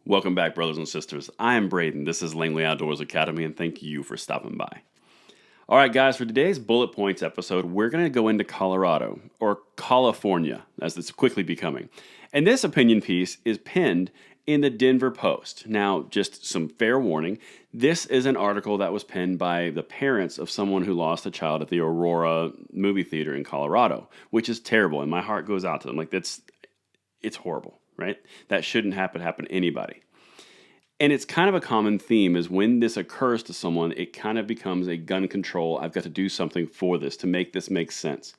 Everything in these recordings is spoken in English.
Welcome back, brothers and sisters. I am Braden. This is Langley Outdoors Academy, and thank you for stopping by. All right, guys, for today's bullet points episode, we're going to go into Colorado, or California, as it's quickly becoming. And this opinion piece is pinned in the Denver Post. Now, just some fair warning, this is an article that was penned by the parents of someone who lost a child at the Aurora movie theater in Colorado, which is terrible, and my heart goes out to them. It's horrible, right? That shouldn't happen to anybody. And it's kind of a common theme is when this occurs to someone, it kind of becomes a gun control. I've got to do something for this to make this make sense.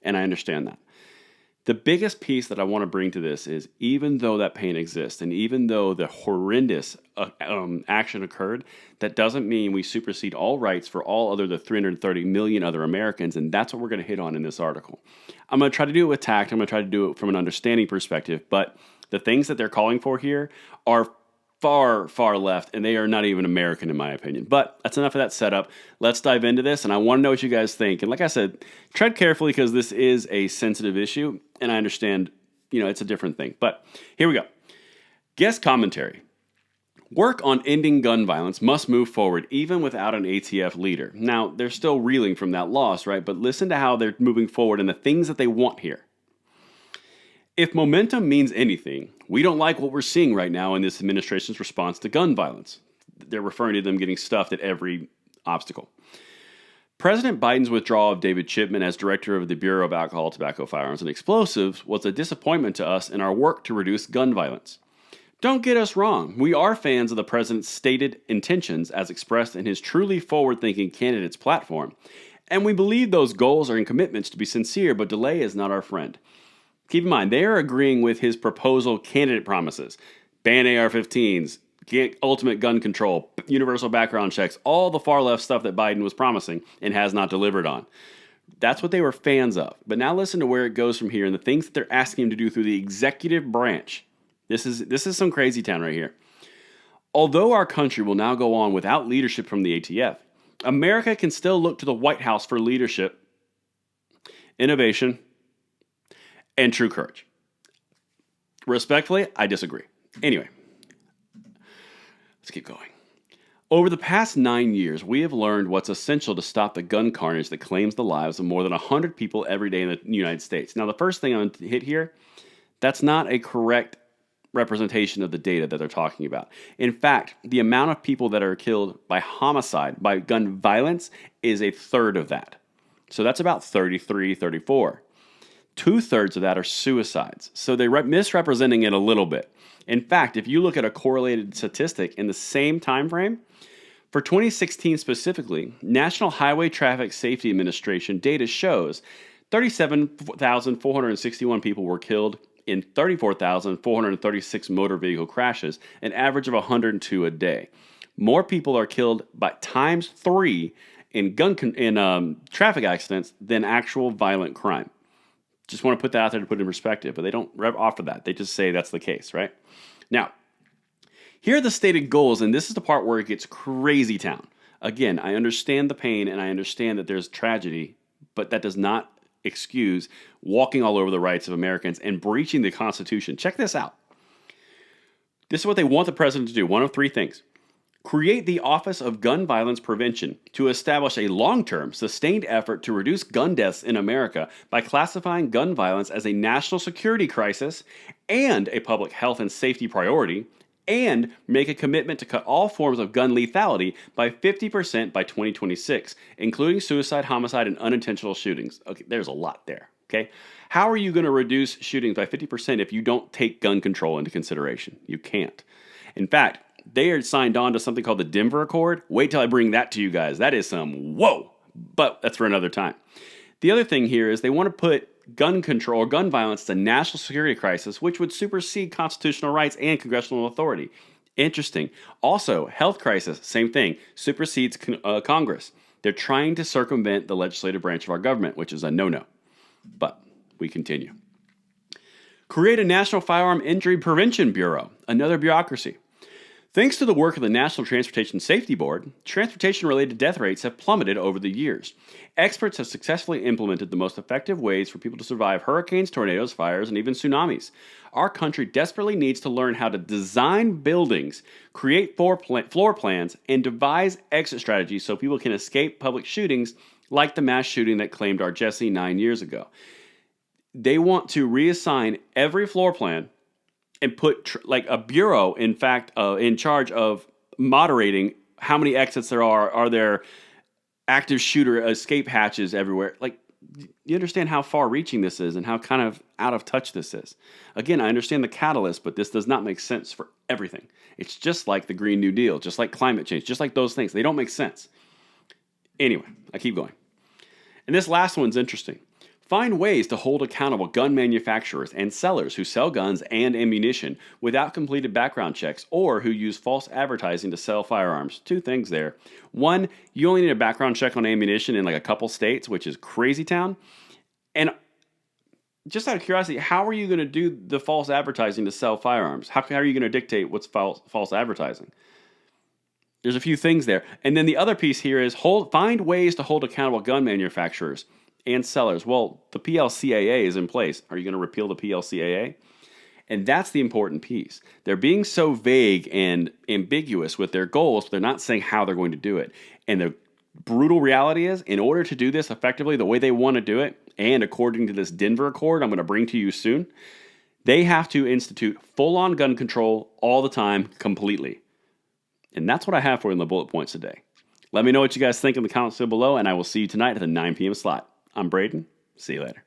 And I understand that. The biggest piece that I want to bring to this is even though that pain exists and even though the horrendous action occurred, that doesn't mean we supersede all rights for all other the 330 million other Americans. And that's what we're going to hit on in this article. I'm going to try to do it with tact. I'm going to try to do it from an understanding perspective. But the things that they're calling for here are far, far left, and they are not even American in my opinion. But that's enough of that setup. Let's dive into this, and I want to know what you guys think. And like I said, tread carefully because this is a sensitive issue, and I understand, it's a different thing. But here we go. Guest commentary. Work on ending gun violence must move forward even without an ATF leader. Now, they're still reeling from that loss, right? But listen to how they're moving forward and the things that they want here. If momentum means anything, we don't like what we're seeing right now in this administration's response to gun violence. They're referring to them getting stuffed at every obstacle. President Biden's withdrawal of David Chipman as director of the Bureau of Alcohol, Tobacco, Firearms, and Explosives was a disappointment to us in our work to reduce gun violence. Don't get us wrong, we are fans of the president's stated intentions as expressed in his truly forward-thinking candidate's platform, and we believe those goals and commitments to be sincere, but delay is not our friend. Keep in mind, they are agreeing with his proposal candidate promises. Ban AR-15s, ultimate gun control, universal background checks, all the far left stuff that Biden was promising and has not delivered on. That's what they were fans of. But now listen to where it goes from here and the things that they're asking him to do through the executive branch. This is some crazy town right here. Although our country will now go on without leadership from the ATF, America can still look to the White House for leadership, innovation, and true courage. Respectfully, I disagree. Anyway, let's keep going. Over the past 9 years, we have learned what's essential to stop the gun carnage that claims the lives of more than 100 people every day in the United States. Now, the first thing I'm going to hit here, that's not a correct representation of the data that they're talking about. In fact, the amount of people that are killed by homicide, by gun violence, is a third of that. So that's about 33, 34. 2/3 of that are suicides. So they're misrepresenting it a little bit. In fact, if you look at a correlated statistic in the same time frame, for 2016 specifically, National Highway Traffic Safety Administration data shows 37,461 people were killed in 34,436 motor vehicle crashes, an average of 102 a day. More people are killed by times 3 in traffic accidents than actual violent crime. Just want to put that out there to put it in perspective, but they don't offer that. They just say that's the case, right? Now, here are the stated goals, and this is the part where it gets crazy town. Again, I understand the pain, and I understand that there's tragedy, but that does not excuse walking all over the rights of Americans and breaching the Constitution. Check this out. This is what they want the president to do. One of 3 things. Create the Office of Gun Violence Prevention to establish a long-term, sustained effort to reduce gun deaths in America by classifying gun violence as a national security crisis and a public health and safety priority, and make a commitment to cut all forms of gun lethality by 50% by 2026, including suicide, homicide, and unintentional shootings. Okay, there's a lot there, okay? How are you going to reduce shootings by 50% if you don't take gun control into consideration? You can't. In fact, they are signed on to something called the Denver Accord. Wait till I bring that to you guys. That is some whoa, but that's for another time. The other thing here is they want to put gun control or gun violence as a national security crisis, which would supersede constitutional rights and congressional authority. Interesting. Also, health crisis, same thing, supersedes Congress. They're trying to circumvent the legislative branch of our government, which is a no-no. But we continue. Create a National Firearm Injury Prevention Bureau, another bureaucracy. Thanks to the work of the National Transportation Safety Board, transportation-related death rates have plummeted over the years. Experts have successfully implemented the most effective ways for people to survive hurricanes, tornadoes, fires, and even tsunamis. Our country desperately needs to learn how to design buildings, create floor plans, and devise exit strategies so people can escape public shootings like the mass shooting that claimed our Jesse 9 years ago. They want to reassign every floor plan and put like a bureau, in fact, in charge of moderating how many exits there are. Are there active shooter escape hatches everywhere? Like, you understand how far-reaching this is and how kind of out of touch this is. Again, I understand the catalyst, but this does not make sense for everything. It's just like the Green New Deal, just like climate change, just like those things. They don't make sense. Anyway, I keep going. And this last one's interesting. Find ways to hold accountable gun manufacturers and sellers who sell guns and ammunition without completed background checks or who use false advertising to sell firearms. Two things there. One, you only need a background check on ammunition in like a couple states, which is crazy town. And just out of curiosity, how are you going to do the false advertising to sell firearms? How are you going to dictate what's false advertising? There's a few things there. And then the other piece here is find ways to hold accountable gun manufacturers and sellers. Well, the PLCAA is in place. Are you going to repeal the PLCAA? And that's the important piece. They're being so vague and ambiguous with their goals, but they're not saying how they're going to do it. And the brutal reality is, in order to do this effectively the way they want to do it, and according to this Denver Accord I'm going to bring to you soon, they have to institute full-on gun control all the time, completely. And that's what I have for you in the bullet points today. Let me know what you guys think in the comments below, and I will see you tonight at the 9 p.m. slot. I'm Braden. See you later.